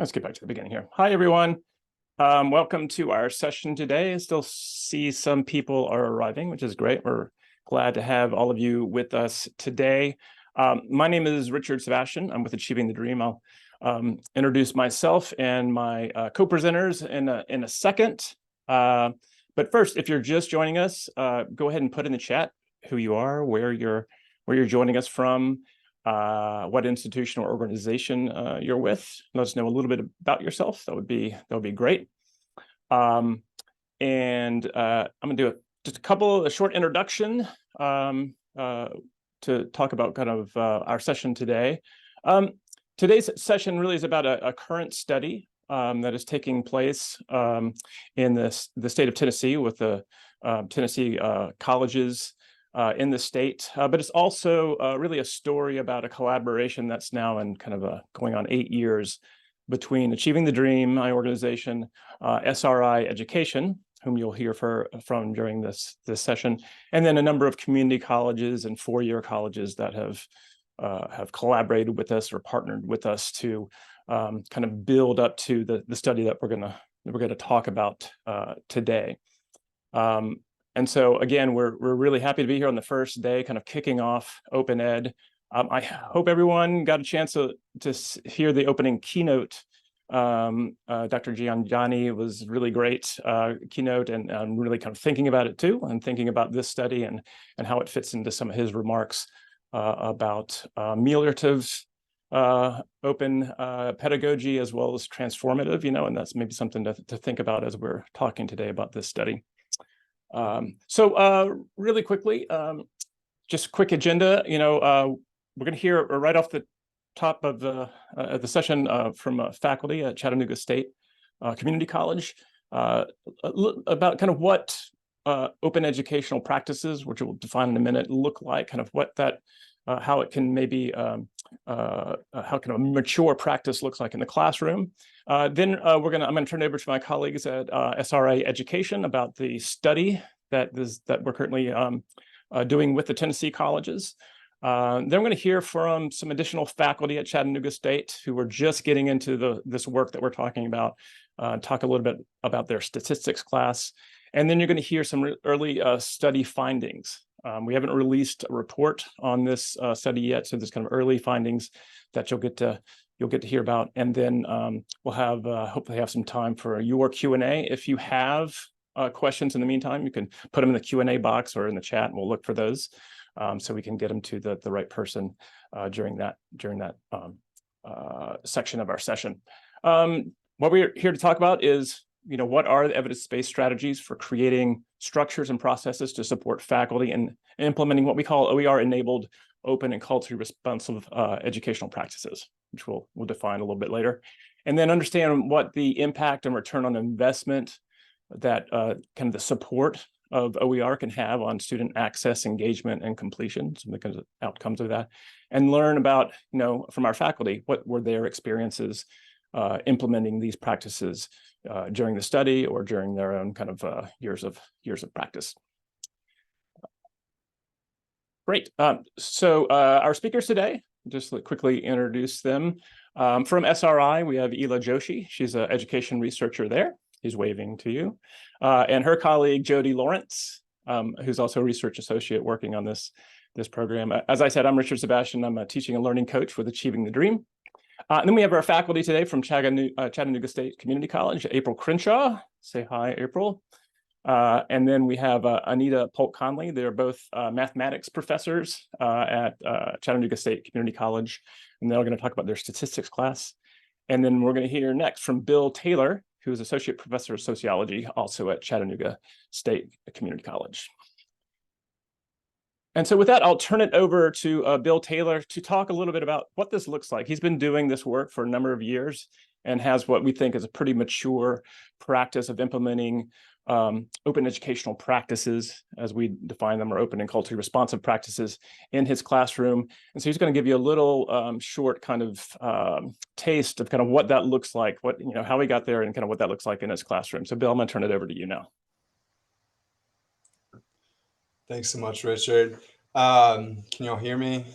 Let's get back to the beginning here. Hi, everyone. Welcome to our session today. I still see some people are arriving, which is great. We're glad to have all of you with us today. My name is Richard Sebastian. I'm with Achieving the Dream. I'll introduce myself and my co-presenters in a second. But first, if you're just joining us, go ahead and put in the chat who you are, where you're joining us from, what institution or organization you're with. Let us know a little bit about yourself. That would be great. I'm gonna do just a short introduction to talk about kind of our session today. Today's session really is about a current study that is taking place in the state of Tennessee with the Tennessee colleges in the state, but it's also really a story about a collaboration that's now in kind of going on 8 years between Achieving the Dream, my organization, SRI Education, whom you'll hear from during this session, and then a number of community colleges and four-year colleges that have collaborated with us or partnered with us to kind of build up to the study that we're gonna talk about today. And so again, we're really happy to be here on the first day, kind of kicking off Open Ed. I hope everyone got a chance to hear the opening keynote. Dr. Gianjani was really great keynote, and I'm really kind of thinking about it too, and thinking about this study and how it fits into some of his remarks about ameliorative open pedagogy as well as transformative, and that's maybe something to think about as we're talking today about this study. So really quickly, just quick agenda. We're going to hear right off the top of the session from faculty at Chattanooga State Community College about kind of what open educational practices, which we'll define in a minute, look like, kind of what that, how it can maybe, how kind of a mature practice looks like in the classroom. Then I'm going to turn it over to my colleagues at SRI Education about the study that we're currently doing with the Tennessee colleges. Then we're going to hear from some additional faculty at Chattanooga State who are just getting into this work that we're talking about, talk a little bit about their statistics class. And then you're going to hear some early study findings. We haven't released a report on this study yet, so there's kind of early findings that you'll get to hear about. And then we'll have hopefully have some time for your Q&A. If you have questions in the meantime, you can put them in the Q&A box or in the chat, and we'll look for those so we can get them to the right person during that section of our session. What we're here to talk about is, what are the evidence-based strategies for creating structures and processes to support faculty in implementing what we call OER-enabled open and culturally responsive educational practices, which we'll define a little bit later. And then understand what the impact and return on investment that kind of the support of OER can have on student access, engagement, and completion, some of the kinds of outcomes of that, and learn about, from our faculty, what were their experiences implementing these practices during the study or during their own kind of years of practice. Great. So our speakers today, just to quickly introduce them. From SRI, we have Joshi. She's an education researcher there. He's waving to you. And her colleague, Jodie Lawrence, who's also a research associate working on this program. As I said, I'm Richard Sebastian. I'm a teaching and learning coach with Achieving the Dream. And then we have our faculty today from Chattanooga State Community College, April Crenshaw. Say hi, April. And then we have Anita Polk-Conley. They're both mathematics professors at Chattanooga State Community College, and they're going to talk about their statistics class. And then we're going to hear next from Bill Taylor, who is associate professor of sociology, also at Chattanooga State Community College. And so with that, I'll turn it over to Bill Taylor to talk a little bit about what this looks like. He's been doing this work for a number of years and has what we think is a pretty mature practice of implementing open educational practices, as we define them, or open and culturally responsive practices in his classroom. And so he's going to give you a little short kind of taste of kind of what that looks like, how he got there and kind of what that looks like in his classroom. So Bill, I'm going to turn it over to you now. Thanks so much, Richard. Can y'all hear me?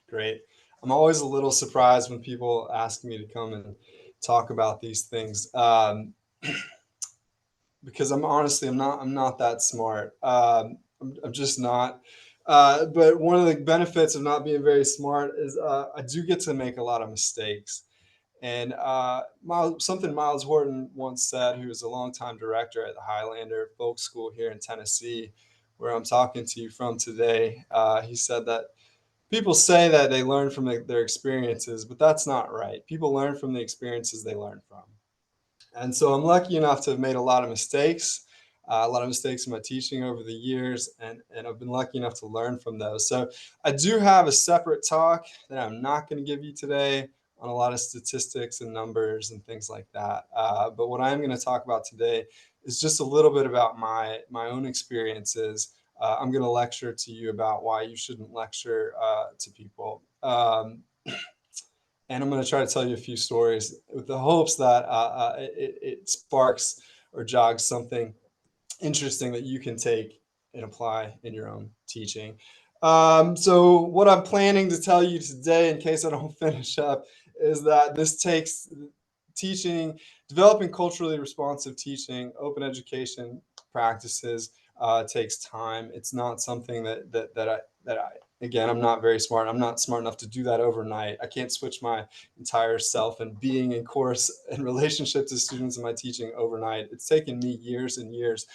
Great. I'm always a little surprised when people ask me to come and talk about these things. Because I'm not that smart. I'm just not. But one of the benefits of not being very smart is I do get to make a lot of mistakes. And something Miles Horton once said, who was a longtime director at the Highlander Folk School here in Tennessee, where I'm talking to you from today. He said that people say that they learn from their experiences, but that's not right. People learn from the experiences they learn from. And so I'm lucky enough to have made a lot of mistakes in my teaching over the years, and I've been lucky enough to learn from those. So I do have a separate talk that I'm not going to give you today on a lot of statistics and numbers and things like that. But what I'm going to talk about today is just a little bit about my own experiences. I'm going to lecture to you about why you shouldn't lecture to people. And I'm going to try to tell you a few stories with the hopes that it sparks or jogs something interesting that you can take and apply in your own teaching. So what I'm planning to tell you today, in case I don't finish up, is that this takes teaching, developing culturally responsive teaching, open education practices takes time. It's not something that I again, I'm not very smart. I'm not smart enough to do that overnight. I can't switch my entire self and being in course and relationship to students in my teaching overnight. It's taken me years and years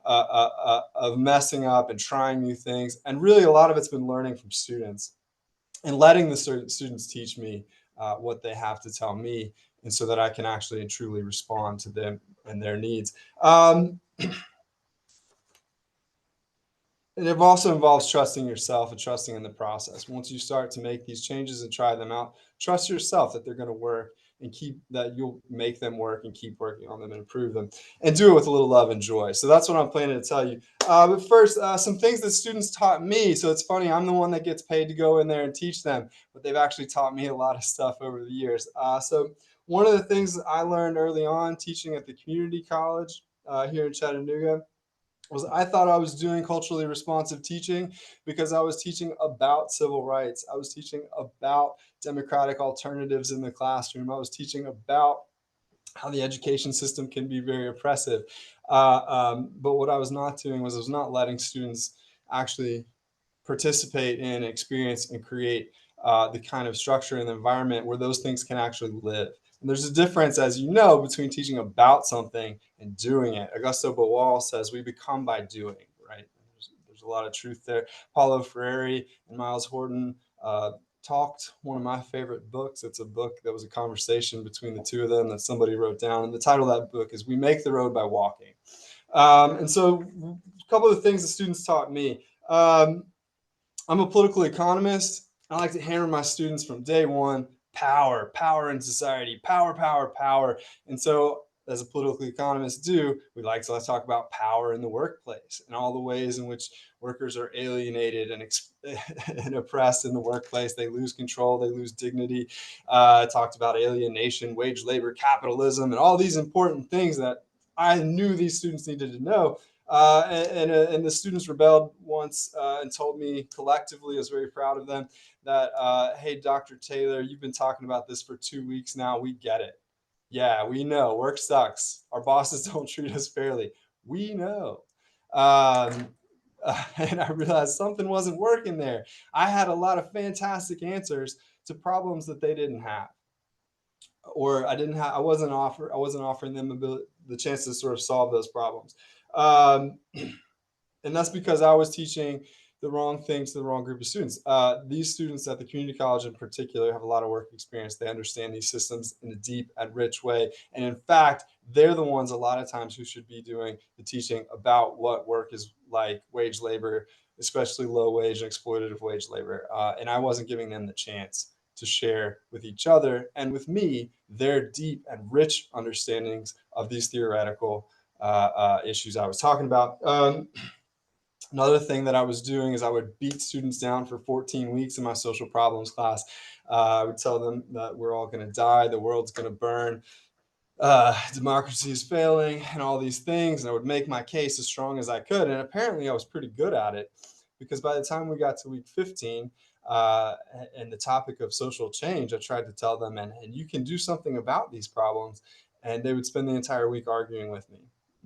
of messing up and trying new things. And really, a lot of it's been learning from students and letting the students teach me what they have to tell me, and so that I can actually and truly respond to them and their needs. And it also involves trusting yourself and trusting in the process. Once you start to make these changes and try them out, trust yourself that they're going to work, and that you'll make them work and keep working on them and improve them, and do it with a little love and joy. So that's what I'm planning to tell you. But first, some things that students taught me. So it's funny, I'm the one that gets paid to go in there and teach them, but they've actually taught me a lot of stuff over the years. So one of the things that I learned early on teaching at the community college here in Chattanooga was I thought I was doing culturally responsive teaching because I was teaching about civil rights. I was teaching about democratic alternatives in the classroom. I was teaching about how the education system can be very oppressive. But what I was not doing was I was not letting students actually participate in, experience, and create the kind of structure and environment where those things can actually live. And there's a difference, as you know, between teaching about something and doing it. Augusto Boal says we become by doing, right? There's a lot of truth there. Paulo Freire and Miles Horton talked one of my favorite books. It's a book that was a conversation between the two of them that somebody wrote down. And the title of that book is We Make the Road by Walking. And so a couple of the things the students taught me. I'm a political economist. I like to hammer my students from day one: power, power in society, power, power, power. And so, as a political economist we like to talk about power in the workplace and all the ways in which workers are alienated and oppressed in the workplace. They lose control, they lose dignity. Talked about alienation, wage labor, capitalism, and all these important things that I knew these students needed to know. And the students rebelled once and told me collectively, I was very proud of them, that, hey, Dr. Taylor, you've been talking about this for 2 weeks now. We get it. Yeah, we know work sucks. Our bosses don't treat us fairly. We know. And I realized something wasn't working there. I had a lot of fantastic answers to problems that they didn't have, or I wasn't offering them the chance to sort of solve those problems. Um, and that's because I was teaching the wrong things to the wrong group of students. These students at the community college in particular have a lot of work experience. They understand these systems in a deep and rich way. And in fact, they're the ones a lot of times who should be doing the teaching about what work is like, wage labor, especially low wage and exploitative wage labor. And I wasn't giving them the chance to share with each other and with me their deep and rich understandings of these theoretical issues I was talking about. Another thing that I was doing is I would beat students down for 14 weeks in my social problems class. I would tell them that we're all going to die, the world's going to burn, democracy is failing, and all these things. And I would make my case as strong as I could. And apparently I was pretty good at it, because by the time we got to week 15, and the topic of social change, I tried to tell them, and you can do something about these problems. And they would spend the entire week arguing with me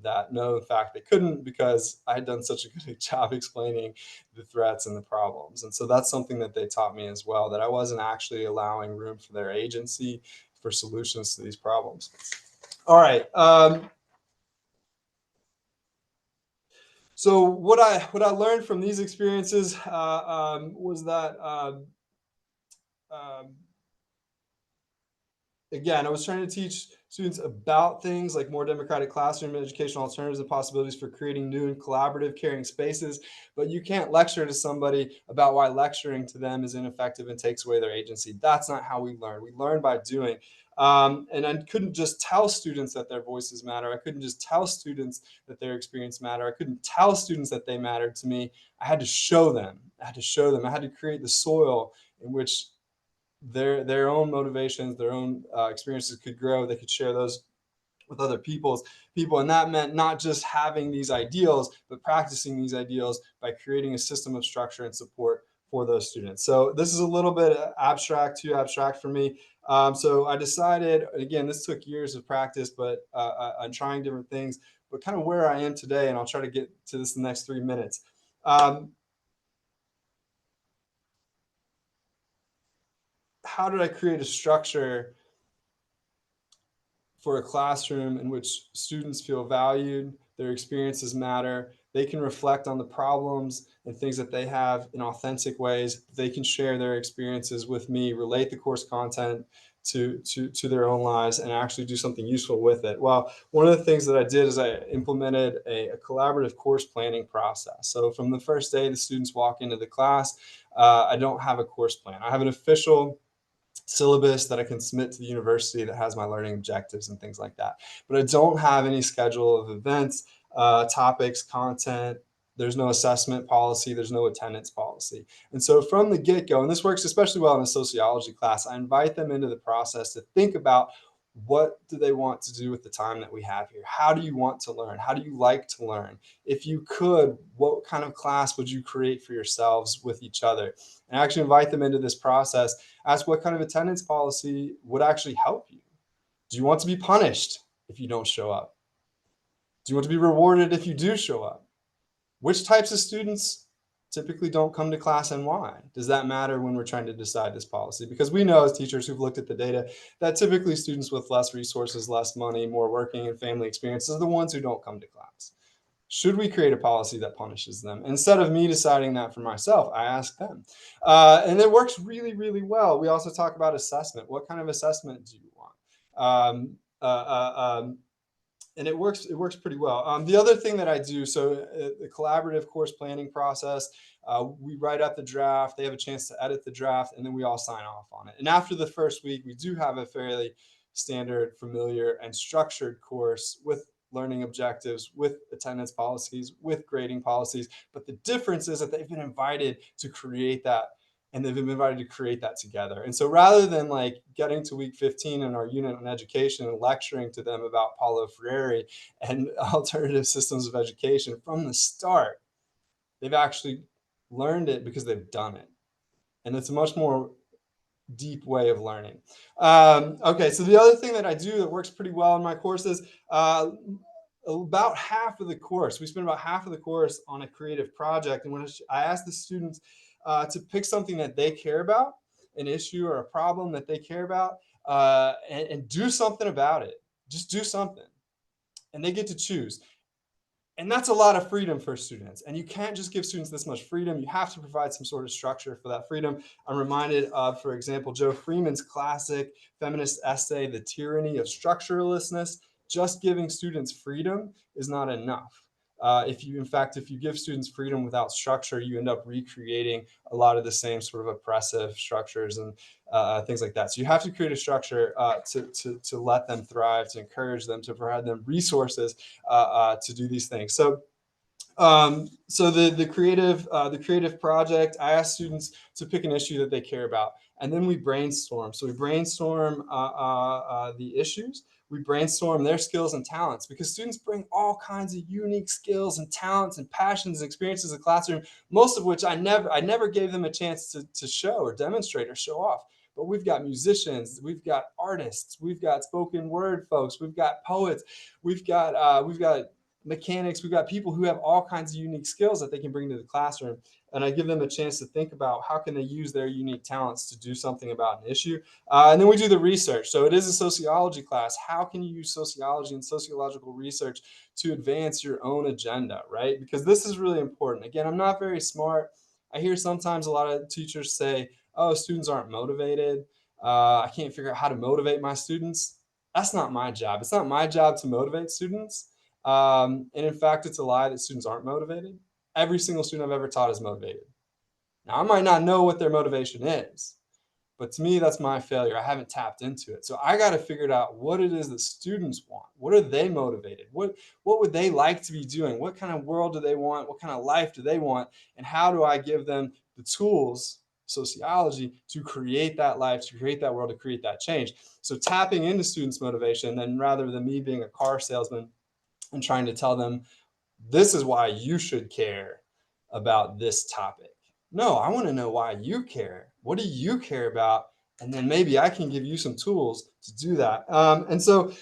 that no, in fact, they couldn't, because I had done such a good job explaining the threats and the problems. And so that's something that they taught me as well, that I wasn't actually allowing room for their agency for solutions to these problems. All right. So what I learned from these experiences was that um, again, I was trying to teach students about things like more democratic classroom educational alternatives and possibilities for creating new and collaborative caring spaces. But you can't lecture to somebody about why lecturing to them is ineffective and takes away their agency. That's not how we learn. We learn by doing. And I couldn't just tell students that their voices matter. I couldn't just tell students that their experience matter. I couldn't tell students that they mattered to me. I had to show them. I had to show them. I had to create the soil in which their own motivations, their own experiences could grow. They could share those with other people, and that meant not just having these ideals, but practicing these ideals by creating a system of structure and support for those students. So this is a little bit abstract, too abstract for me. So I decided, again, this took years of practice, but I'm trying different things, but kind of where I am today, and I'll try to get to this in the next 3 minutes. How did I create a structure for a classroom in which students feel valued, their experiences matter, they can reflect on the problems and things that they have in authentic ways, they can share their experiences with me, relate the course content to their own lives, and actually do something useful with it? Well, one of the things that I did is I implemented a collaborative course planning process. So from the first day the students walk into the class, I don't have a course plan. I have an official syllabus that I can submit to the university that has my learning objectives and things like that. But I don't have any schedule of events, topics, content. There's no assessment policy. There's no attendance policy. And so from the get-go, and this works especially well in a sociology class, I invite them into the process to think about, what do they want to do with the time that we have here? How do you want to learn? How do you like to learn? If you could, what kind of class would you create for yourselves with each other? And actually invite them into this process. Ask what kind of attendance policy would actually help you. Do you want to be punished if you don't show up? Do you want to be rewarded if you do show up? Which types of students typically don't come to class, and why? Does that matter when we're trying to decide this policy? Because we know, as teachers who've looked at the data, that typically students with less resources, less money, more working and family experiences are the ones who don't come to class. Should we create a policy that punishes them? Instead of me deciding that for myself, I ask them. And it works really, really well. We also talk about assessment. What kind of assessment do you want? And it works pretty well. The other thing that I do, so the collaborative course planning process, we write up the draft, they have a chance to edit the draft, and then we all sign off on it. And after the first week, we do have a fairly standard, familiar, and structured course with learning objectives, with attendance policies, with grading policies. But the difference is that they've been invited to create that, and they've been invited to create that together. And so rather than like getting to week 15 in our unit on education and lecturing to them about Paulo Freire and alternative systems of education from the start, they've actually learned it because they've done it. And it's a much more deep way of learning. Okay, so the other thing that I do that works pretty well in my courses, about half of the course, we spend about half of the course on a creative project. And when I ask the students to pick something that they care about, an issue or a problem that they care about, and do something about it. Just do something. And they get to choose. And that's a lot of freedom for students. And you can't just give students this much freedom. You have to provide some sort of structure for that freedom. I'm reminded of, for example, Joe Freeman's classic feminist essay, The Tyranny of Structurelessness. Just giving students freedom is not enough. If you give students freedom without structure, you end up recreating a lot of the same sort of oppressive structures and things like that. So you have to create a structure to let them thrive, to encourage them, to provide them resources to do these things. So the creative project, I ask students to pick an issue that they care about, and then we brainstorm. So we brainstorm the issues. We brainstorm their skills and talents, because students bring all kinds of unique skills and talents and passions and experiences in the classroom, most of which I never gave them a chance to show or demonstrate or show off. But we've got musicians, we've got artists, we've got spoken word folks, we've got poets, we've got mechanics, we've got people who have all kinds of unique skills that they can bring to the classroom. And I give them a chance to think about how can they use their unique talents to do something about an issue. And then we do the research. So it is a sociology class. How can you use sociology and sociological research to advance your own agenda, right? Because this is really important. Again, I'm not very smart. I hear sometimes a lot of teachers say, oh, students aren't motivated. I can't figure out how to motivate my students. That's not my job. It's not my job to motivate students. And in fact, it's a lie that students aren't motivated. Every single student I've ever taught is motivated. Now, I might not know what their motivation is, but to me, that's my failure. I haven't tapped into it. So I got to figure out what it is that students want. What are they motivated? What would they like to be doing? What kind of world do they want? What kind of life do they want? And how do I give them the tools, sociology, to create that life, to create that world, to create that change? So tapping into students' motivation, then rather than me being a car salesman and trying to tell them, this is why you should care about this topic. No, I want to know why you care. What do you care about? And then maybe I can give you some tools to do that. And so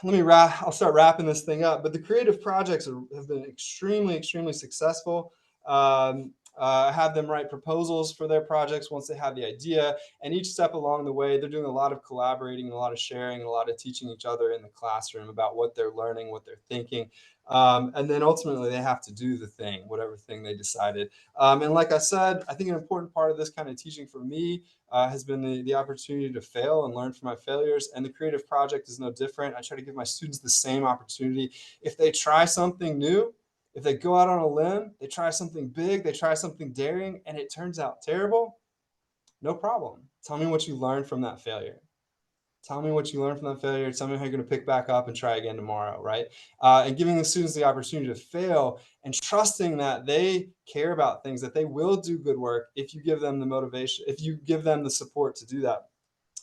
I'll start wrapping this thing up. But the creative projects have been extremely, extremely successful. I have them write proposals for their projects once they have the idea. And each step along the way, they're doing a lot of collaborating, a lot of sharing, and a lot of teaching each other in the classroom about what they're learning, what they're thinking. And then ultimately they have to do the thing, whatever thing they decided. And like I said, I think an important part of this kind of teaching for me has been the opportunity to fail and learn from my failures. And the creative project is no different. I try to give my students the same opportunity. If they try something new, if they go out on a limb, they try something big, they try something daring, and it turns out terrible, no problem. Tell me what you learned from that failure. Tell me what you learned from that failure. Tell me how you're going to pick back up and try again tomorrow, right? And giving the students the opportunity to fail and trusting that they care about things, that they will do good work if you give them the motivation, if you give them the support to do that,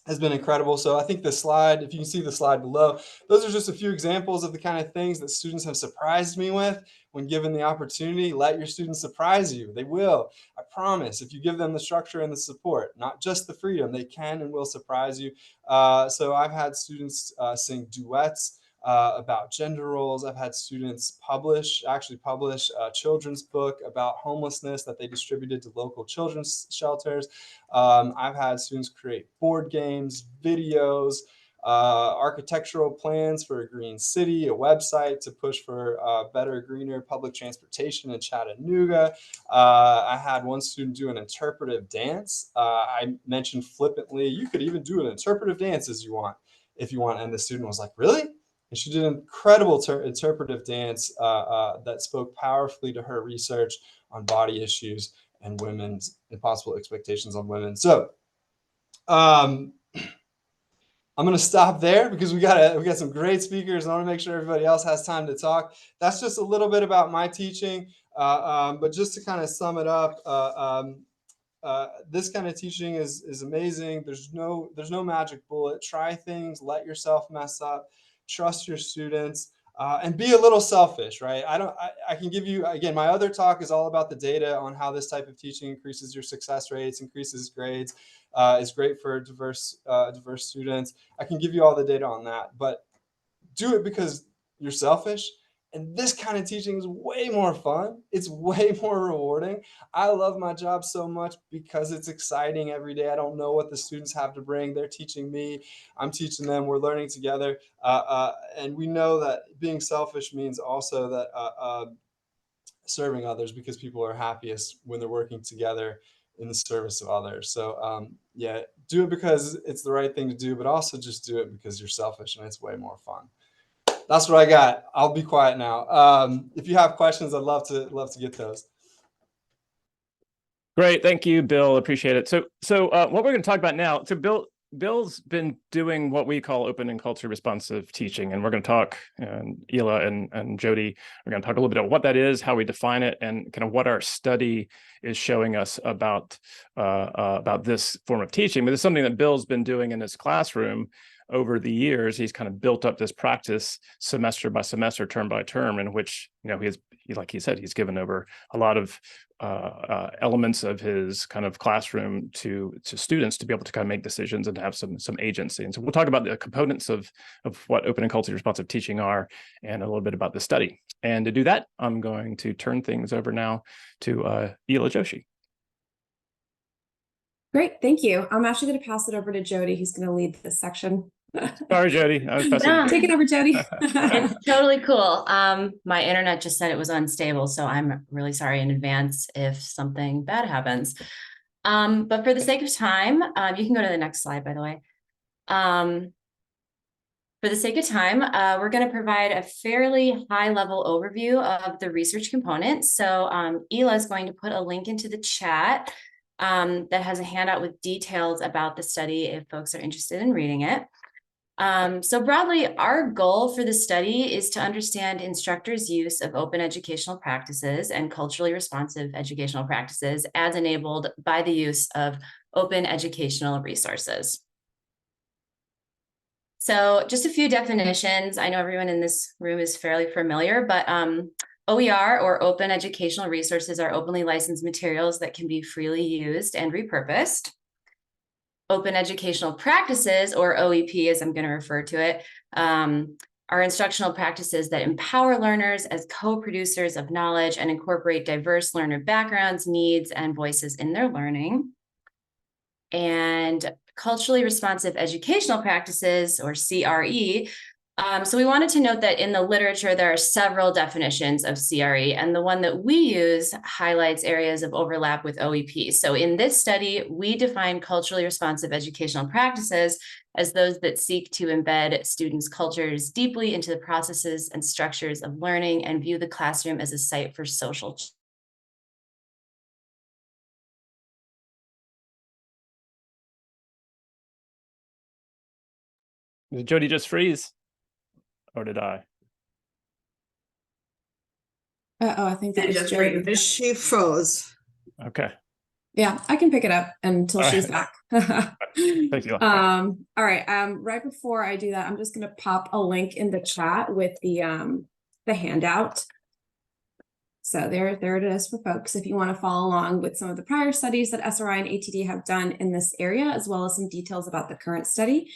has been incredible. So I think the slide, if you can see the slide below, those are just a few examples of the kind of things that students have surprised me with when given the opportunity. Let your students surprise you. They will. I promise. If you give them the structure and the support, not just the freedom, they can and will surprise you. So I've had students sing duets about gender roles. I've had students actually publish a children's book about homelessness that they distributed to local children's shelters. I've had students create board games, videos, architectural plans for a green city, a website to push for better, greener public transportation in Chattanooga. I had one student do an interpretive dance. I mentioned flippantly, you could even do an interpretive dance if you want. And the student was like, really? And she did an incredible interpretive dance that spoke powerfully to her research on body issues and women's impossible expectations on women. So I'm going to stop there because we got some great speakers. And I want to make sure everybody else has time to talk. That's just a little bit about my teaching. But just to kind of sum it up, this kind of teaching is amazing. There's no magic bullet. Try things, let yourself mess up, trust your students, and be a little selfish, right? I can give you, again, my other talk is all about the data on how this type of teaching increases your success rates, increases grades, is great for diverse students. I can give you all the data on that, but do it because you're selfish. And this kind of teaching is way more fun. It's way more rewarding. I love my job so much because it's exciting every day. I don't know what the students have to bring. They're teaching me. I'm teaching them. We're learning together. And we know that being selfish means also that serving others, because people are happiest when they're working together in the service of others. So yeah, do it because it's the right thing to do, but also just do it because you're selfish and it's way more fun. That's what I got. I'll be quiet now. If you have questions, I'd love to get those. Great, thank you, Bill. Appreciate it. So what we're going to talk about now. So Bill's been doing what we call open and culturally responsive teaching, and we're going to talk. And Ela and Jodie, we're going to talk a little bit about what that is, how we define it, and kind of what our study is showing us about this form of teaching. But it's something that Bill's been doing in his classroom. over the years, he's kind of built up this practice semester by semester, term by term, in which, you know, like he said, he's given over a lot of elements of his kind of classroom to students to be able to kind of make decisions and have some agency. And so we'll talk about the components of what open and culturally responsive teaching are, and a little bit about the study. And to do that, I'm going to turn things over now to Ela Joshi. Great, thank you. I'm actually going to pass it over to Jodie, who's going to lead this section. Sorry, Jodie. I was passing. No. Take it over, Jodie. It's totally cool. My internet just said it was unstable, so I'm really sorry in advance if something bad happens. But for the sake of time, you can go to the next slide, by the way. For the sake of time, we're going to provide a fairly high-level overview of the research component. So Ela is going to put a link into the chat that has a handout with details about the study if folks are interested in reading it. So broadly, our goal for the study is to understand instructors' use of open educational practices and culturally responsive educational practices as enabled by the use of open educational resources. So just a few definitions. I know everyone in this room is fairly familiar, but OER, or open educational resources, are openly licensed materials that can be freely used and repurposed. Open educational practices, or OEP, as I'm going to refer to it, are instructional practices that empower learners as co-producers of knowledge and incorporate diverse learner backgrounds, needs, and voices in their learning. And culturally responsive educational practices, or CRE. So we wanted to note that in the literature, there are several definitions of CRE, and the one that we use highlights areas of overlap with OEP. So in this study, we define culturally responsive educational practices as those that seek to embed students' cultures deeply into the processes and structures of learning and view the classroom as a site for social change. Did Jodie just freeze? Or did I? Oh, I think that was Jodie. She froze. Okay. Yeah, I can pick it up until All she's right. back. Thank you. All right. Right before I do that, I'm just going to pop a link in the chat with the handout. So there it is for folks if you want to follow along with some of the prior studies that SRI and ATD have done in this area, as well as some details about the current study.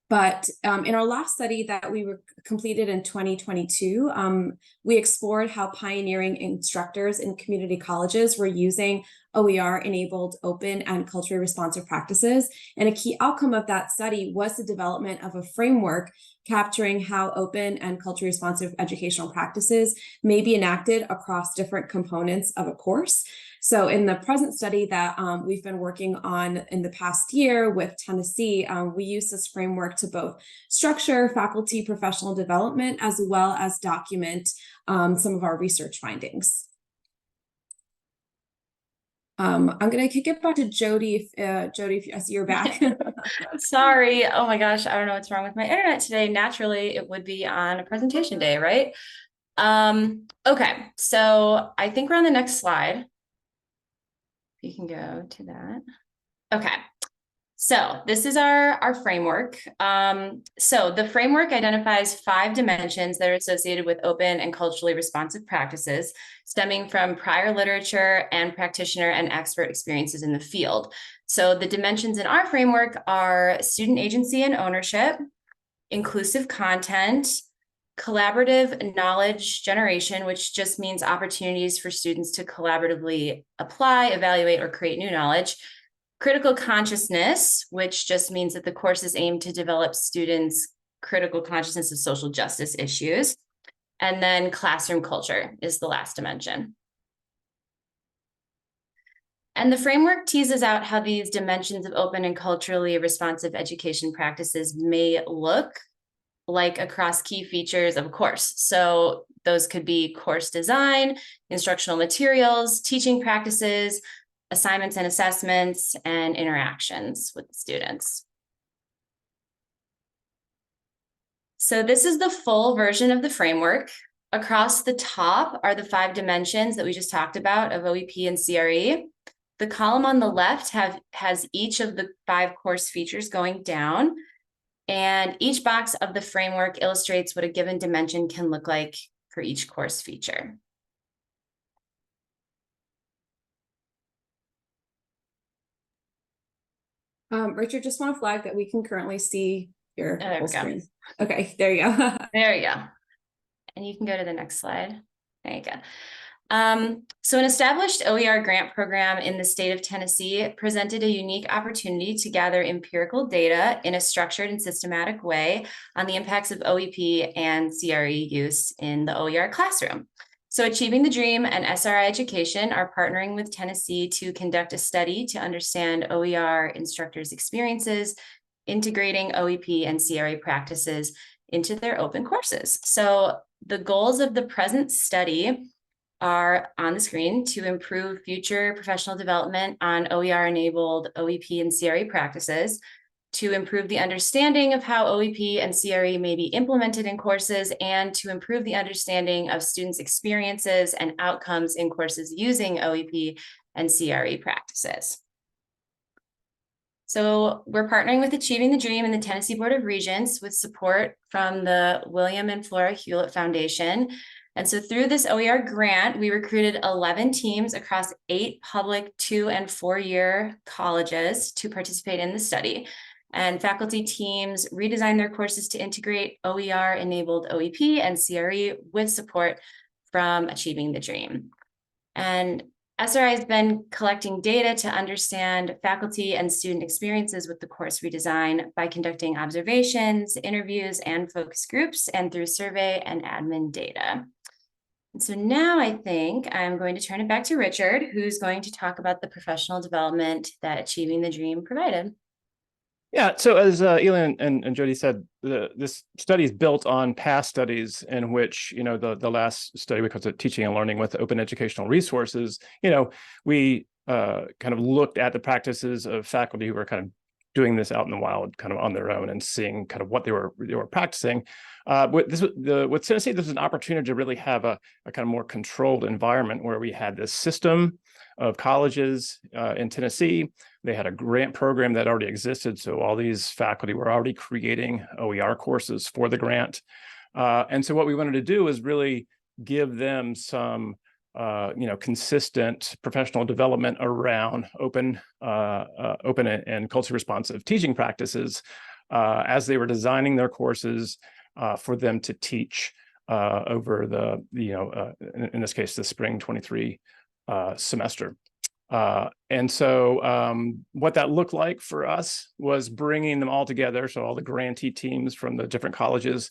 But in our last study that we completed in 2022, we explored how pioneering instructors in community colleges were using OER-enabled open and culturally responsive practices. And a key outcome of that study was the development of a framework capturing how open and culturally responsive educational practices may be enacted across different components of a course. So in the present study that we've been working on in the past year with Tennessee, we use this framework to both structure faculty professional development as well as document some of our research findings. I'm going to kick it back to Jodie. Jodie, if I see you're back. Sorry. Oh my gosh. I don't know what's wrong with my internet today. Naturally, it would be on a presentation day, right? Okay. So I think we're on the next slide. You can go to that. Okay. So this is our framework. So the framework identifies 5 dimensions that are associated with open and culturally responsive practices stemming from prior literature and practitioner and expert experiences in the field. So the dimensions in our framework are student agency and ownership, inclusive content, collaborative knowledge generation, which just means opportunities for students to collaboratively apply, evaluate, or create new knowledge. Critical consciousness, which just means that the courses aim to develop students' critical consciousness of social justice issues. And then classroom culture is the last dimension. And the framework teases out how these dimensions of open and culturally responsive education practices may look like across key features of a course. So those could be course design, instructional materials, teaching practices, assignments and assessments, and interactions with the students. So this is the full version of the framework. Across the top are the 5 dimensions that we just talked about of OEP and CRE. The column on the left has each of the 5 course features going down. And each box of the framework illustrates what a given dimension can look like for each course feature. Richard, just want to flag that we can currently see your There we full go. screen. Okay, there you go. There you go. And you can go to the next slide. There you go. So an established OER grant program in the state of Tennessee presented a unique opportunity to gather empirical data in a structured and systematic way on the impacts of OEP and CRE use in the OER classroom. So Achieving the Dream and SRI Education are partnering with Tennessee to conduct a study to understand OER instructors' experiences, integrating OEP and CRE practices into their open courses. So the goals of the present study are on the screen: to improve future professional development on OER-enabled OEP and CRE practices, to improve the understanding of how OEP and CRE may be implemented in courses, and to improve the understanding of students' experiences and outcomes in courses using OEP and CRE practices. So we're partnering with Achieving the Dream and the Tennessee Board of Regents with support from the William and Flora Hewlett Foundation. And so through this OER grant, we recruited 11 teams across 8 public 2- and 4-year colleges to participate in the study. And faculty teams redesigned their courses to integrate OER-enabled OEP and CRE with support from Achieving the Dream. And SRI has been collecting data to understand faculty and student experiences with the course redesign by conducting observations, interviews, and focus groups, and through survey and admin data. And so now I think I'm going to turn it back to Richard, who's going to talk about the professional development that Achieving the Dream provided. Yeah, so as Elin and Jodie said, this study is built on past studies in which, the last study, we call it Teaching and Learning with Open Educational Resources, we kind of looked at the practices of faculty who were kind of doing this out in the wild, kind of on their own, and seeing kind of what they were practicing. With Tennessee, this was an opportunity to really have a kind of more controlled environment where we had this system of colleges in Tennessee. They had a grant program that already existed, so all these faculty were already creating OER courses for the grant. And so what we wanted to do is really give them some consistent professional development around open and culturally responsive teaching practices as they were designing their courses for them to teach over the, in this case, the spring 23 semester. And so what that looked like for us was bringing them all together. So all the grantee teams from the different colleges,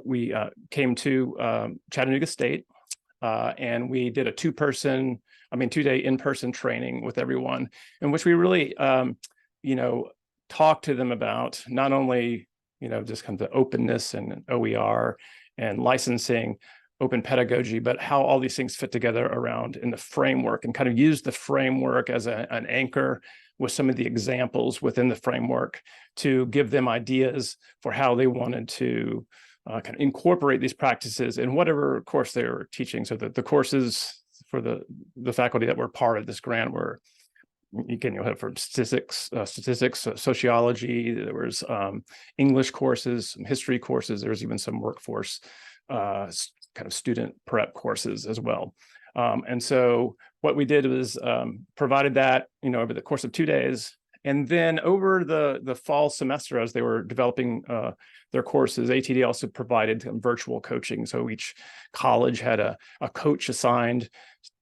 we came to Chattanooga State, and we did a 2-day in-person training with everyone, in which we really, talked to them about not only, just kind of the openness and OER and licensing, open pedagogy, but how all these things fit together around in the framework, and kind of use the framework as an anchor with some of the examples within the framework to give them ideas for how they wanted to kind of incorporate these practices in whatever course they were teaching. So that the courses for the faculty that were part of this grant were, you have from statistics, sociology, there was English courses, some history courses, there was even some workforce kind of student prep courses as well. And so what we did was provided that, over the course of 2 days. And then over the fall semester, as they were developing their courses, ATD also provided virtual coaching. So each college had a coach assigned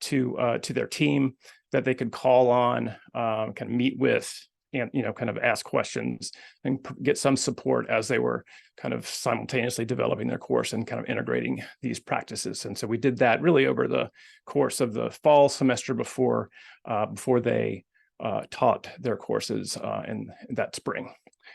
to their team that they could call on, kind of meet with, and kind of ask questions and get some support as they were kind of simultaneously developing their course and kind of integrating these practices. And so we did that really over the course of the fall semester before they taught their courses in that spring.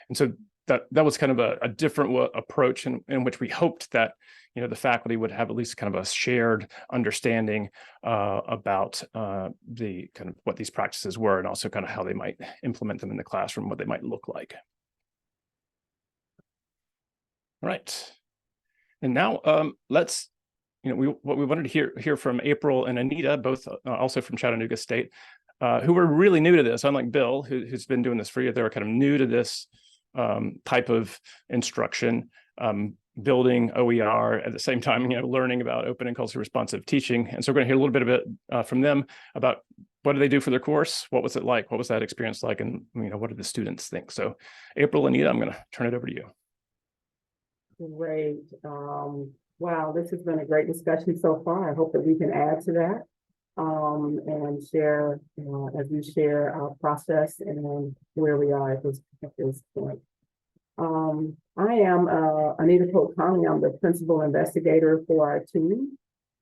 And so that was kind of a different approach in which we hoped that the faculty would have at least kind of a shared understanding about the kind of what these practices were, and also kind of how they might implement them in the classroom, what they might look like. All right. And now let's, what we wanted to hear from April and Anita, both also from Chattanooga State, who were really new to this, unlike Bill, who's been doing this for years. They were kind of new to this type of instruction, building OER at the same time, learning about open and culturally responsive teaching. And so we're going to hear a little bit of it from them about what do they do for their course? What was it like? What was that experience like? And, what did the students think? So April, Anita, I'm going to turn it over to you. Great. Wow, this has been a great discussion so far. I hope that we can add to that and share as we share our process and where we are at this point. I am Anita Pope-Conley. I'm the principal investigator for our team,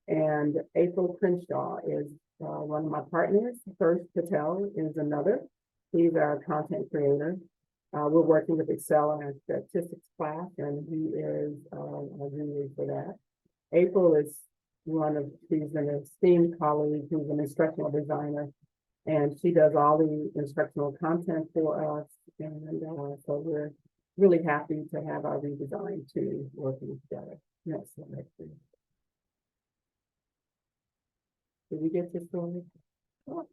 and April Crenshaw is one of my partners. First Patel is another. He's our content creator. We're working with Excel in our statistics class, and he is a junior for that. April is she's an esteemed colleague who's an instructional designer, and she does all the instructional content for us. And so we're really happy to have our redesign team working together. Next slide, please. Did we get this story? Oh.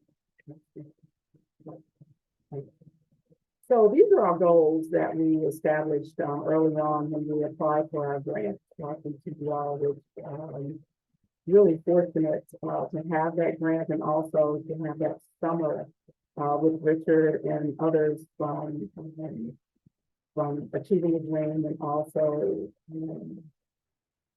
So these are our goals that we established early on when we applied for our grant from TBR, which really fortunate to have that grant and also to have that summer with Richard and others from Achieving a Dream, and also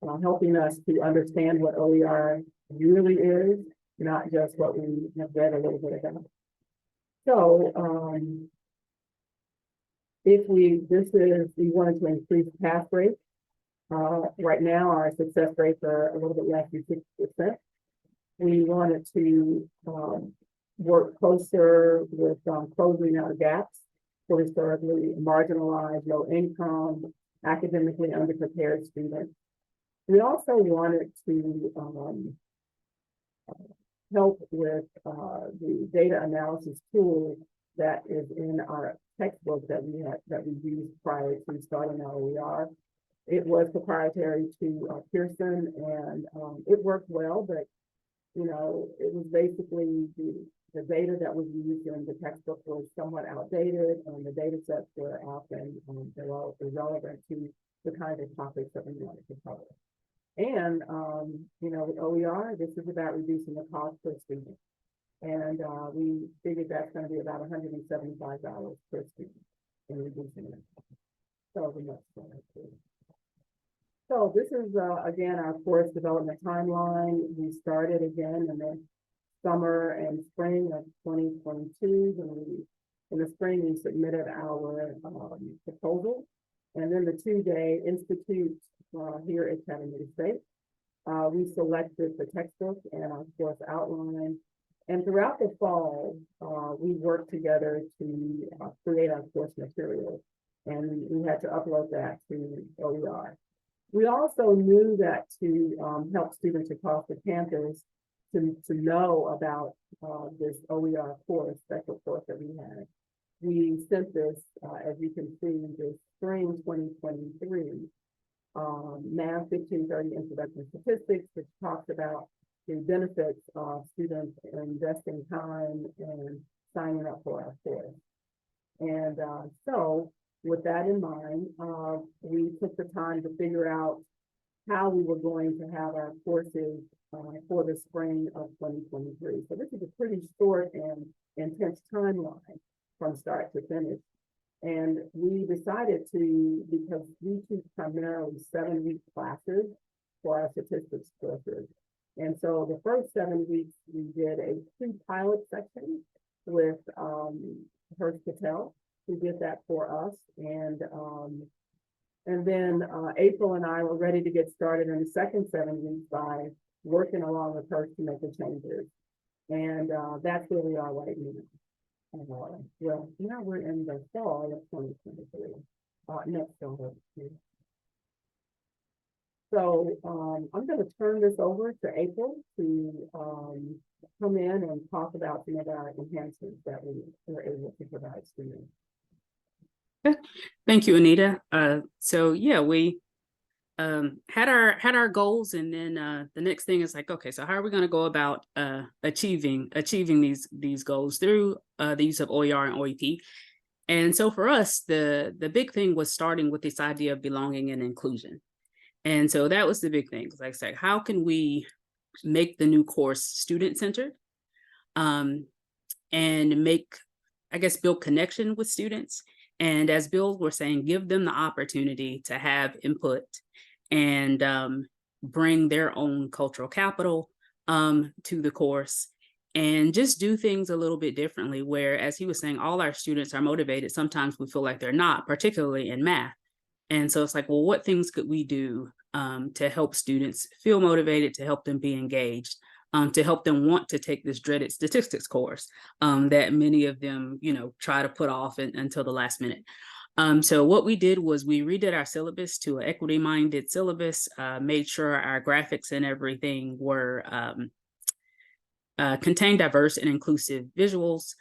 helping us to understand what OER really is, not just what we have read a little bit about. So we wanted to increase pass rate. Right now, our success rates are a little bit less than 60%. We wanted to work closer with closing our gaps for historically marginalized, low income, academically underprepared students. We also wanted to help with the data analysis tool that is in our textbook that we used prior to starting our OER. It was proprietary to Pearson, and it worked well, but it was basically the data that was used in the textbook was somewhat outdated, and the data sets were often irrelevant to the kind of topics that we wanted to cover. And with OER, this is about reducing the cost per student. And we figured that's going to be about $175 per student in reducing it. So the next slide, please. So this is, again, our course development timeline. We started again in the summer and spring of 2022. And in the spring, we submitted our proposal. And then the two-day institute here at Chattanooga State. We selected the textbook and our course outline. And throughout the fall, we worked together to create our course materials. And we had to upload that to OER. We also knew that to help students across the campus to know about this OER course, special course that we had. We sent this, as you can see, this spring 2023, Math 1530 Introduction Statistics, which talks about the benefits of students investing time and signing up for our course. And so with that in mind, we took the time to figure out how we were going to have our courses for the spring of 2023. So this is a pretty short and intense timeline from start to finish. And we decided to, because we teach primarily 7-week classes for our statistics courses. And so the first 7 weeks, we did a pre-pilot section with First Patel, who did that for us. And then April and I were ready to get started in the second 7 weeks by working along with her to make the changes. And that's where we are right now. Well, now we're in the fall of 2023. Next slide, please. So I'm going to turn this over to April to come in and talk about some of our enhancements that we were able to provide students. Thank you, Anita. So yeah, we had our goals, and then the next thing is like, okay, so how are we going to go about achieving these goals through the use of OER and OEP? And so for us, the big thing was starting with this idea of belonging and inclusion. And so that was the big thing. Like I said, how can we make the new course student-centered, and make, I guess, build connection with students. And as Bill was saying, give them the opportunity to have input and bring their own cultural capital to the course, and just do things a little bit differently, where, as he was saying, all our students are motivated. Sometimes we feel like they're not, particularly in math. And so it's like, well, what things could we do to help students feel motivated, to help them be engaged, to help them want to take this dreaded statistics course that many of them, try to put off until the last minute. So what we did was we redid our syllabus to an equity-minded syllabus, made sure our graphics and everything were contained diverse and inclusive visuals,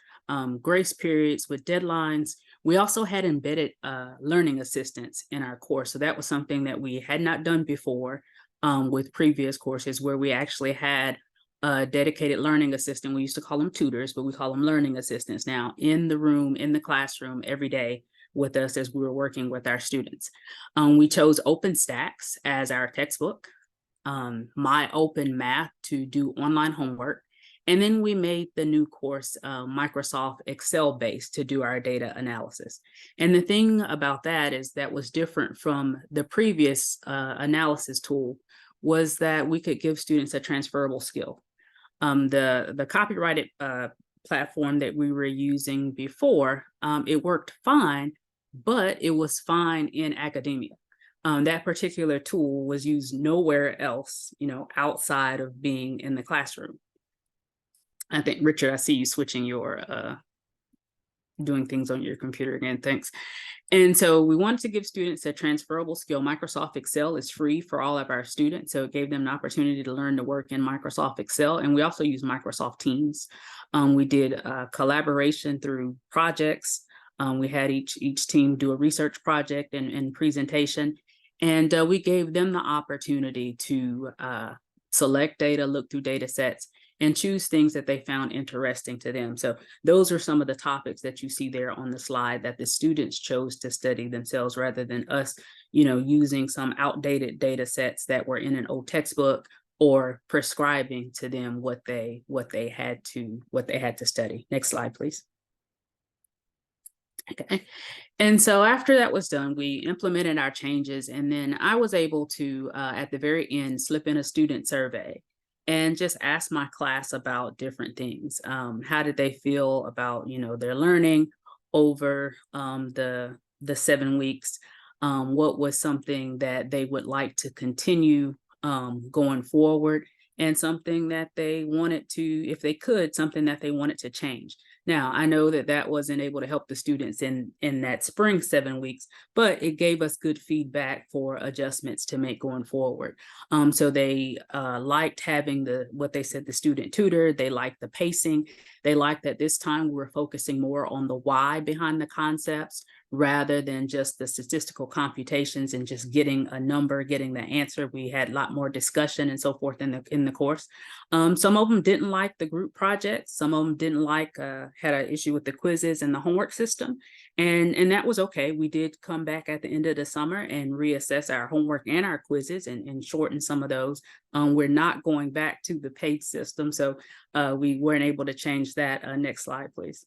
grace periods with deadlines. We also had embedded learning assistants in our course. So that was something that we had not done before with previous courses, where we actually had a dedicated learning assistant. We used to call them tutors, but we call them learning assistants now, in the room, in the classroom every day with us as we were working with our students. We chose OpenStax as our textbook, My Open Math to do online homework. And then we made the new course Microsoft Excel based to do our data analysis. And the thing about that is that was different from the previous analysis tool, was that we could give students a transferable skill. The copyrighted platform that we were using before, it worked fine, but it was fine in academia. That particular tool was used nowhere else, outside of being in the classroom. I think, Richard, I see you switching your, doing things on your computer again, thanks. And so we wanted to give students a transferable skill. Microsoft Excel is free for all of our students, so it gave them an opportunity to learn to work in Microsoft Excel. And we also use Microsoft Teams. We did collaboration through projects. We had each team do a research project and presentation. And we gave them the opportunity to select data, look through data sets, and choose things that they found interesting to them. So those are some of the topics that you see there on the slide that the students chose to study themselves, rather than us, using some outdated data sets that were in an old textbook, or prescribing to them what they had to study. Next slide, please. Okay. And so after that was done, we implemented our changes, and then I was able to, at the very end, slip in a student survey and just ask my class about different things. How did they feel about, their learning over the 7 weeks? What was something that they would like to continue going forward, and something that they wanted to, if they could, something that they wanted to change. Now, I know that wasn't able to help the students in that spring 7 weeks, but it gave us good feedback for adjustments to make going forward. So they liked having what they said, the student tutor. They liked the pacing. They liked that this time we were focusing more on the why behind the concepts, rather than just the statistical computations and just getting a number, getting the answer. We had a lot more discussion and so forth in the course. Some of them didn't like the group projects. Some of them didn't like, had an issue with the quizzes and the homework system. And that was okay. We did come back at the end of the summer and reassess our homework and our quizzes and shorten some of those. We're not going back to the paid system, so we weren't able to change that. Next slide, please.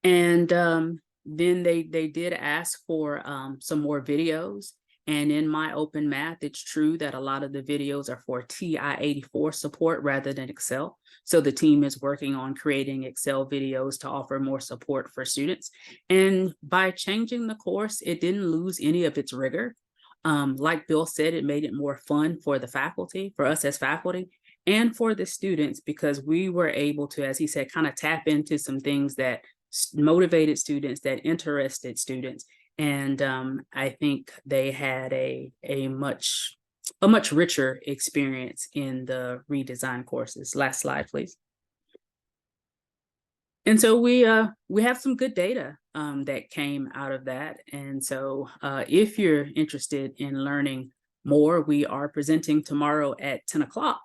And then they did ask for some more videos. And in My Open Math, it's true that a lot of the videos are for TI-84 support rather than Excel. So the team is working on creating Excel videos to offer more support for students. And by changing the course, it didn't lose any of its rigor. Like Bill said, it made it more fun for the faculty, for us as faculty, and for the students, because we were able to, as he said, kind of tap into some things that motivated students, that interested students. And I think they had a much richer experience in the redesigned courses. Last slide, please. And so we have some good data that came out of that. And so if you're interested in learning more, we are presenting tomorrow at 10 o'clock.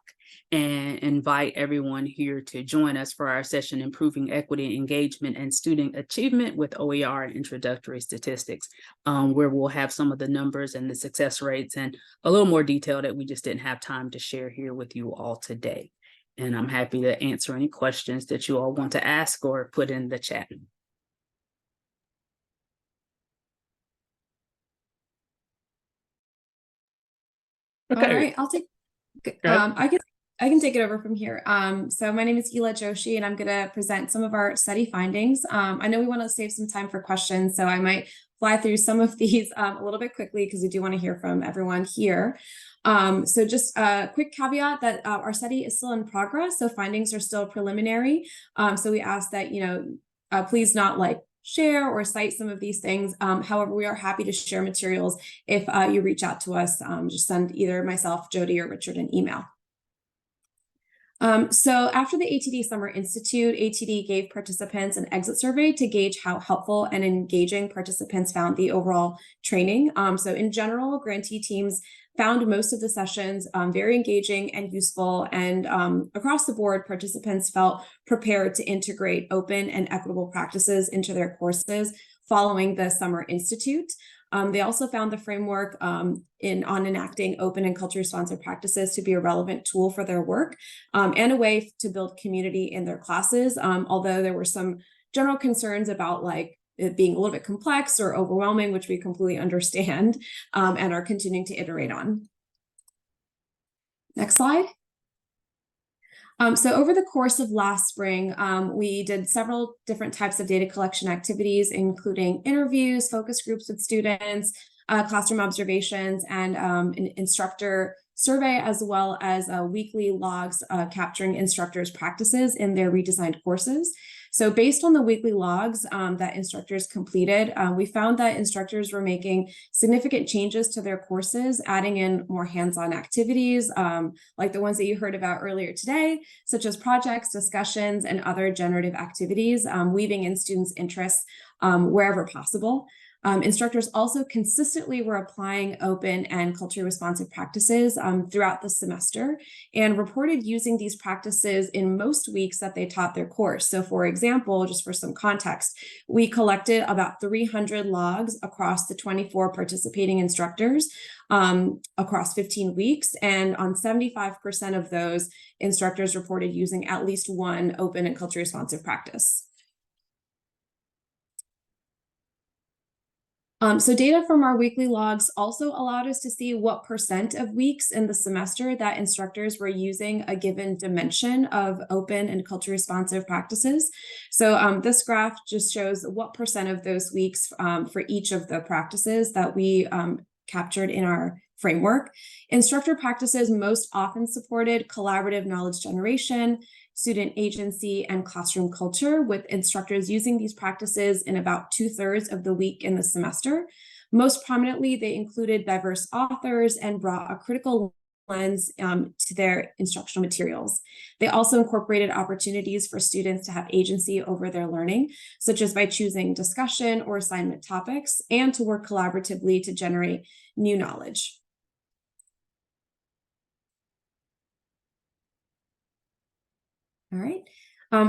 and invite everyone here to join us for our session, Improving Equity, Engagement, and Student Achievement with OER and Introductory Statistics, where we'll have some of the numbers and the success rates and a little more detail that we just didn't have time to share here with you all today. And I'm happy to answer any questions that you all want to ask or put in the chat. Okay. All right, I'll take. I can take it over from here. So my name is Joshi, and I'm going to present some of our study findings. I know we want to save some time for questions, so I might fly through some of these a little bit quickly because we do want to hear from everyone here. So just a quick caveat that our study is still in progress, so findings are still preliminary. So we ask that please not share or cite some of these things. However, we are happy to share materials if you reach out to us. Just send either myself, Jodie, or Richard an email. So after the ATD Summer Institute, ATD gave participants an exit survey to gauge how helpful and engaging participants found the overall training. So in general, grantee teams found most of the sessions very engaging and useful, and across the board, participants felt prepared to integrate open and equitable practices into their courses following the Summer Institute. They also found the framework on enacting open and culturally sponsored practices to be a relevant tool for their work and a way to build community in their classes, although there were some general concerns about it being a little bit complex or overwhelming, which we completely understand and are continuing to iterate on. Next slide. So over the course of last spring, we did several different types of data collection activities, including interviews, focus groups with students, classroom observations, and an instructor survey, as well as weekly logs capturing instructors' practices in their redesigned courses. So based on the weekly logs that instructors completed, we found that instructors were making significant changes to their courses, adding in more hands-on activities, like the ones that you heard about earlier today, such as projects, discussions, and other generative activities, weaving in students' interests wherever possible. Instructors also consistently were applying open and culturally responsive practices throughout the semester and reported using these practices in most weeks that they taught their course. So for example, just for some context, we collected about 300 logs across the 24 participating instructors across 15 weeks. And on 75% of those, instructors reported using at least one open and culturally responsive practice. So data from our weekly logs also allowed us to see what % of weeks in the semester that instructors were using a given dimension of open and culturally responsive practices. So this graph just shows what % of those weeks for each of the practices that we captured in our framework. Instructor practices most often supported collaborative knowledge generation, student agency, and classroom culture, with instructors using these practices in about 2/3 of the week in the semester. Most prominently, they included diverse authors and brought a critical lens to their instructional materials. They also incorporated opportunities for students to have agency over their learning, such as by choosing discussion or assignment topics, and to work collaboratively to generate new knowledge. All right.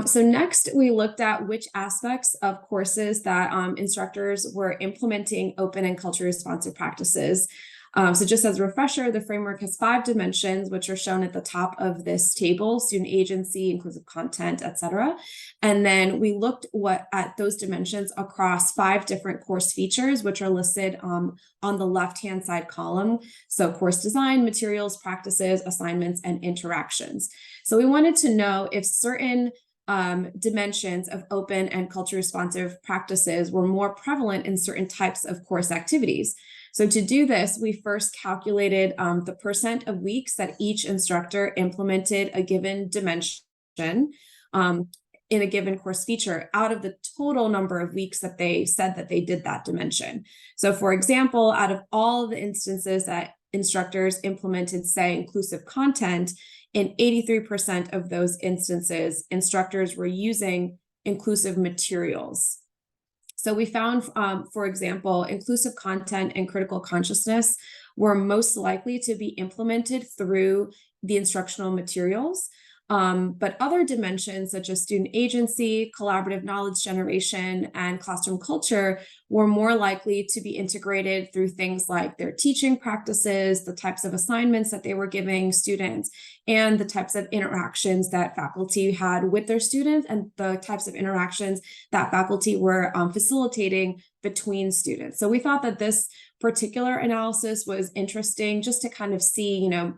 So next, we looked at which aspects of courses that instructors were implementing open and culturally responsive practices. So just as a refresher, the framework has 5 dimensions, which are shown at the top of this table: student agency, inclusive content, etc. And then we looked at those dimensions across 5 different course features, which are listed on the left-hand side column. So course design, materials, practices, assignments, and interactions. So we wanted to know if certain dimensions of open and culturally responsive practices were more prevalent in certain types of course activities. So to do this, we first calculated the % of weeks that each instructor implemented a given dimension in a given course feature out of the total number of weeks that they said that they did that dimension. So for example, out of all the instances that instructors implemented, say, inclusive content, in 83% of those instances, instructors were using inclusive materials. So we found, for example, inclusive content and critical consciousness were most likely to be implemented through the instructional materials. But other dimensions such as student agency, collaborative knowledge generation, and classroom culture were more likely to be integrated through things like their teaching practices, the types of assignments that they were giving students, and the types of interactions that faculty had with their students, and the types of interactions that faculty were facilitating between students. So we thought that this particular analysis was interesting just to kind of see, you know,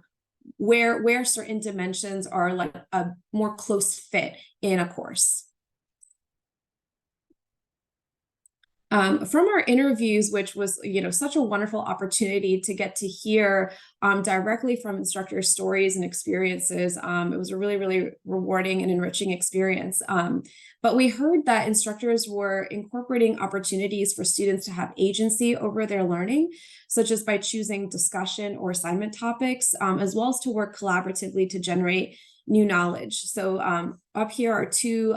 where certain dimensions are like a more close fit in a course. From our interviews, which was, you know, such a wonderful opportunity to get to hear directly from instructors' stories and experiences. It was a really, really rewarding and enriching experience. But we heard that instructors were incorporating opportunities for students to have agency over their learning, such as by choosing discussion or assignment topics, as well as to work collaboratively to generate new knowledge. So up here are two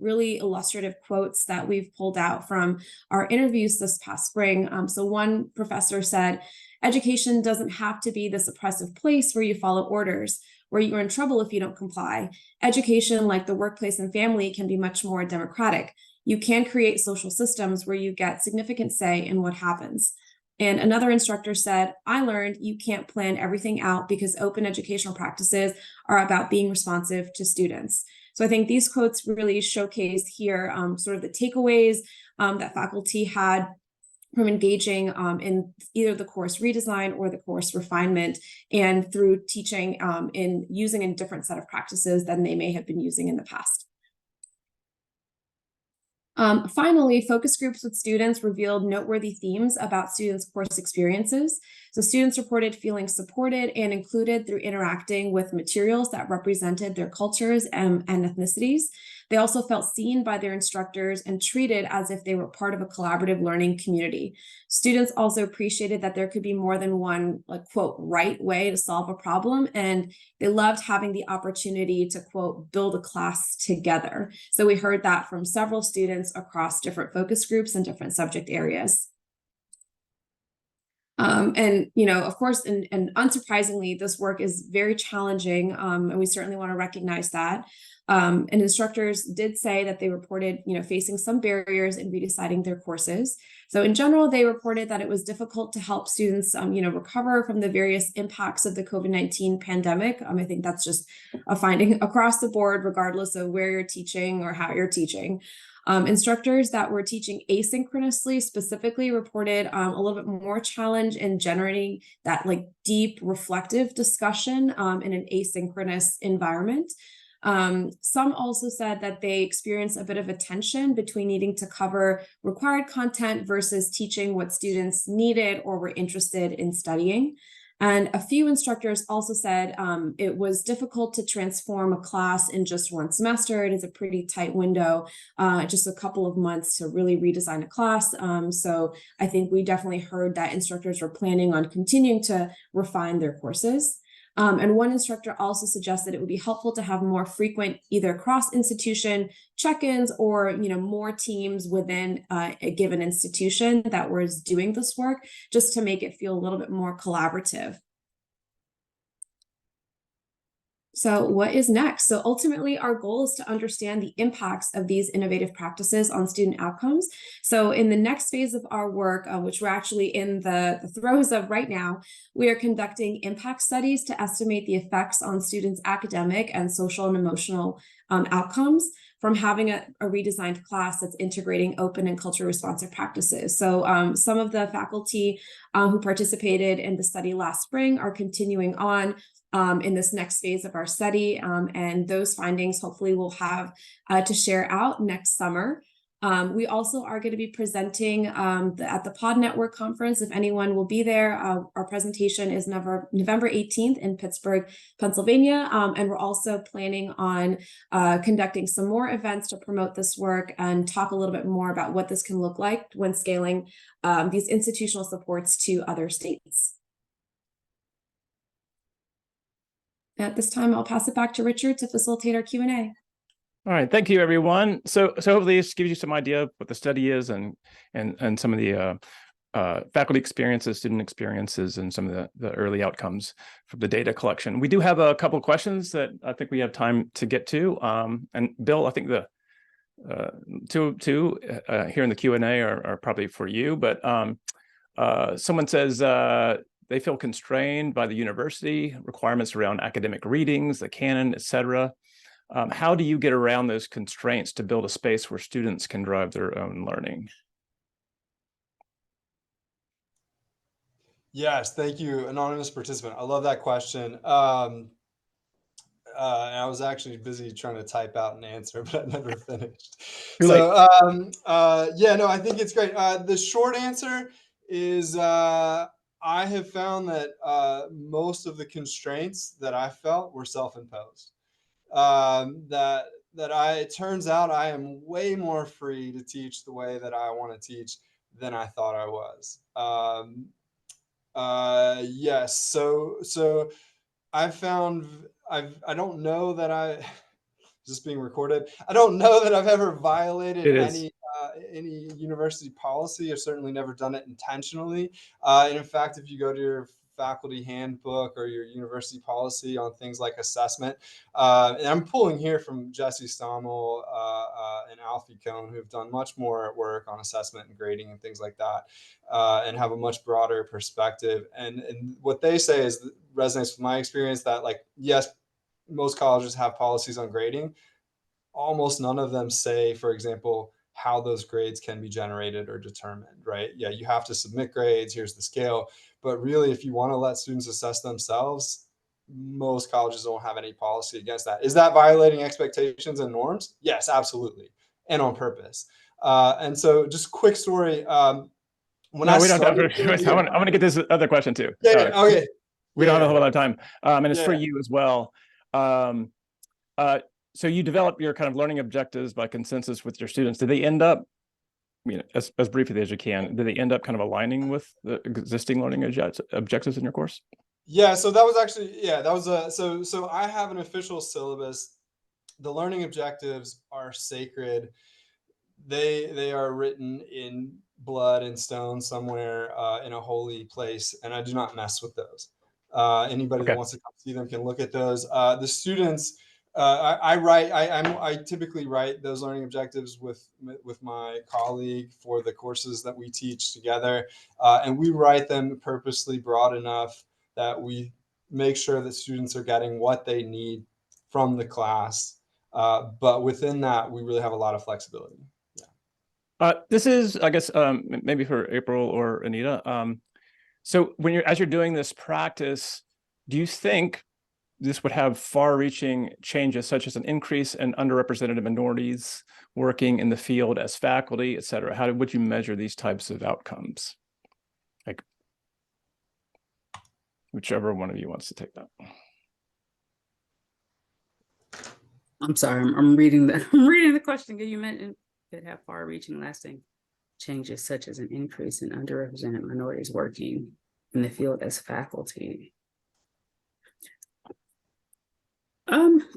really illustrative quotes that we've pulled out from our interviews this past spring. So one professor said, "Education doesn't have to be this oppressive place where you follow orders, where you are in trouble if you don't comply. Education, like the workplace and family, can be much more democratic. You can create social systems where you get significant say in what happens." And another instructor said, "I learned you can't plan everything out because open educational practices are about being responsive to students." So I think these quotes really showcase here sort of the takeaways that faculty had from engaging in either the course redesign or the course refinement, and through teaching in using a different set of practices than they may have been using in the past. Finally, focus groups with students revealed noteworthy themes about students' course experiences. So students reported feeling supported and included through interacting with materials that represented their cultures and ethnicities. They also felt seen by their instructors and treated as if they were part of a collaborative learning community. Students also appreciated that there could be more than one, like, quote, right way to solve a problem, and they loved having the opportunity to, quote, build a class together. So we heard that from several students across different focus groups and different subject areas. And, you know, of course, and unsurprisingly, this work is very challenging, and we certainly want to recognize that. And instructors did say that they reported, you know, facing some barriers in redeciding their courses. So in general, they reported that it was difficult to help students, you know, recover from the various impacts of the COVID-19 pandemic. I think that's just a finding across the board, regardless of where you're teaching or how you're teaching. Instructors that were teaching asynchronously specifically reported a little bit more challenge in generating that like deep reflective discussion in an asynchronous environment. Some also said that they experienced a bit of a tension between needing to cover required content versus teaching what students needed or were interested in studying. And a few instructors also said it was difficult to transform a class in just one semester. It is a pretty tight window, just a couple of months to really redesign a class. So I think we definitely heard that instructors were planning on continuing to refine their courses. And one instructor also suggested it would be helpful to have more frequent either cross-institution check-ins or, you know, more teams within a given institution that was doing this work, just to make it feel a little bit more collaborative. So what is next? So ultimately, our goal is to understand the impacts of these innovative practices on student outcomes. So in the next phase of our work, which we're actually in the throes of right now, we are conducting impact studies to estimate the effects on students' academic and social and emotional outcomes from having a redesigned class that's integrating open and culture responsive practices. So some of the faculty who participated in the study last spring are continuing on in this next phase of our study, and those findings hopefully we'll have to share out next summer. We also are going to be presenting at the Pod Network Conference. If anyone will be there, our presentation is November 18th in Pittsburgh, Pennsylvania, and we're also planning on conducting some more events to promote this work and talk a little bit more about what this can look like when scaling these institutional supports to other states. At this time, I'll pass it back to Richard to facilitate our Q&A. All right, thank you, everyone. So hopefully this gives you some idea of what the study is and some of the faculty experiences, student experiences, and some of the early outcomes from the data collection. We do have a couple of questions that I think we have time to get to. And Bill, I think the two here in the Q&A are probably for you, but someone says they feel constrained by the university requirements around academic readings, the canon, etc. How do you get around those constraints to build a space where students can drive their own learning? Yes, thank you, anonymous participant. I love that question. And I was actually busy trying to type out an answer, but I never finished. So, yeah, no, I think it's great. The short answer is I have found that most of the constraints that I felt were self-imposed. It turns out I am way more free to teach the way that I want to teach than I thought I was. Yes. So I've found I don't know that I just being recorded. I don't know that I've ever violated any university policy. I've certainly never done it intentionally. And in fact, if you go to your faculty handbook or your university policy on things like assessment, and I'm pulling here from Jesse Stommel and Alfie Cohn, who have done much more work on assessment and grading and things like that, and have a much broader perspective. And what they say is resonates with my experience that, like, yes, most colleges have policies on grading. Almost none of them say, for example, how those grades can be generated or determined, right? Yeah, you have to submit grades, here's the scale. But really, if you want to let students assess themselves, most colleges don't have any policy against that. Is that violating expectations and norms? Yes, absolutely. And on purpose. And so just quick story. When I started, I want to get this other question too. Yeah, okay. We don't have a whole lot of time. And it's for Yeah. you as well. So you develop your kind of learning objectives by consensus with your students. Did they end up, as briefly as you can, did they end up kind of aligning with the existing learning objectives in your course? Yeah, so that was actually, so I have an official syllabus. The learning objectives are sacred. They are written in blood and stone somewhere in a holy place, and I do not mess with those. Anybody that wants to come see them can look at those. The students, I typically write those learning objectives with my colleague for the courses that we teach together, and we write them purposely broad enough that we make sure that students are getting what they need from the class. But within that, we really have a lot of flexibility. This is, I guess, maybe for April or Anita. So as you're doing this practice, do you think this would have far-reaching changes, such as an increase in underrepresented minorities working in the field as faculty, et cetera? How would you measure these types of outcomes? Like, whichever one of you wants to take that. I'm sorry, I'm reading the question. You mentioned could have far-reaching, lasting changes, such as an increase in underrepresented minorities working in the field as faculty.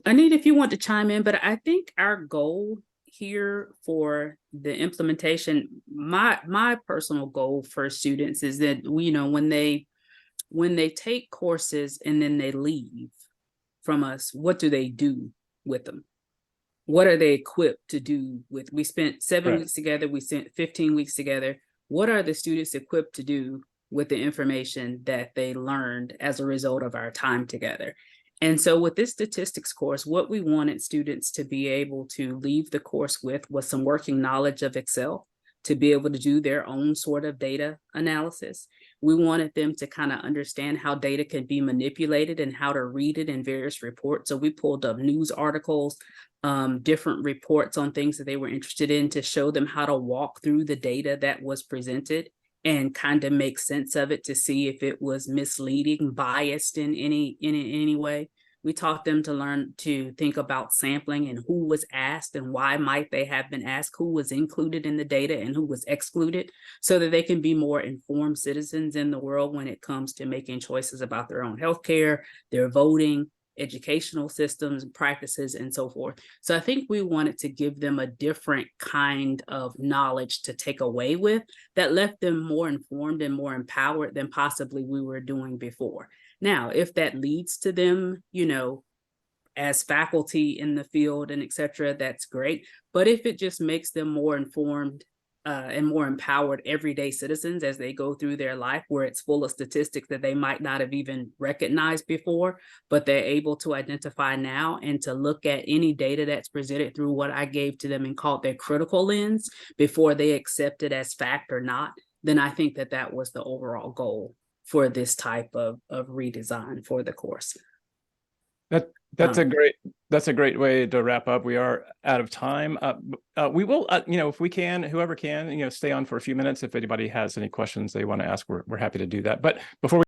Anita, if you want to chime in, but I think our goal here for the implementation, my personal goal for students is that when they take courses and then they leave from us, what do they do with them? What are they equipped to do with? We spent 7 weeks together. We spent 15 weeks together. What are the students equipped to do with the information that they learned as a result of our time together? And so with this statistics course, what we wanted students to be able to leave the course with was some working knowledge of Excel, to be able to do their own sort of data analysis. We wanted them to kind of understand how data can be manipulated and how to read it in various reports. So we pulled up news articles, different reports on things that they were interested in, to show them how to walk through the data that was presented and kind of make sense of it, to see if it was misleading, biased in any way. We taught them to learn to think about sampling and who was asked and why might they have been asked, who was included in the data and who was excluded, so that they can be more informed citizens in the world when it comes to making choices about their own healthcare, their voting, educational systems and practices and so forth. So I think we wanted to give them a different kind of knowledge to take away with that left them more informed and more empowered than possibly we were doing before. Now, if that leads to them, you know, as faculty in the field and et cetera, that's great. But if it just makes them more informed and more empowered everyday citizens as they go through their life, where it's full of statistics that they might not have even recognized before, but they're able to identify now and to look at any data that's presented through what I gave to them and called their critical lens before they accept it as fact or not, then I think that that was the overall goal for this type of redesign for the course. That's a great way to wrap up. We are out of time. We will, you know, if we can, whoever can, you know, stay on for a few minutes. If anybody has any questions they want to ask, we're happy to do that. But before we